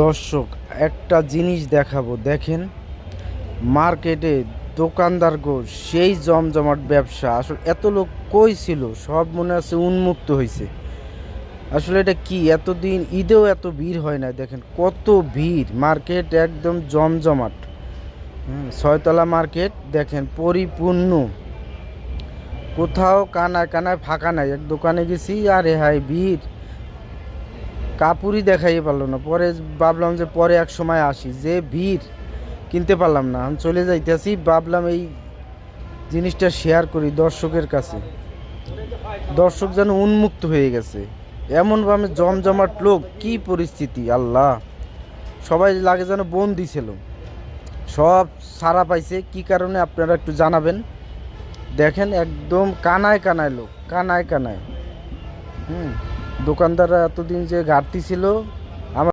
দর্শক, একটা জিনিস দেখাবো, দেখেন। মার্কেটে দোকানদারগো সেই জমজমাট ব্যবসা। আসলে এত লোক কই ছিল, সব মনে আছে উন্মুক্ত হয়েছে। আসলে এটা কি, এতদিন ঈদেও এত ভিড় হয় না। দেখেন কত ভিড়, মার্কেট একদম জমজমাট। ছয়তলা মার্কেট দেখেন পরিপূর্ণ, কোথাও কানায় কানায় ফাঁকা নাই। এক দোকানে গেছি, আরে হাই ভিড়, কাপড়ই দেখাই পারলো না। পরে ভাবলাম যে পরে এক সময় আসি, যে ভিড় কিনতে পারলাম না। আমি চলে যাইতেছি, ভাবলাম এই জিনিসটা শেয়ার করি দর্শকের কাছে। দর্শক যেন উন্মুক্ত হয়ে গেছে, এমনভাবে জমজমাট লোক, কি পরিস্থিতি আল্লাহ! সবাই লাগে যেন বন্দি ছিল। সব সারা পাইছে, কি কারণে আপনারা একটু জানাবেন। দেখেন একদম কানায় কানায় লোক, কানায় কানায়। দোকানদাররা এতদিন যে ঘাটতি ছিল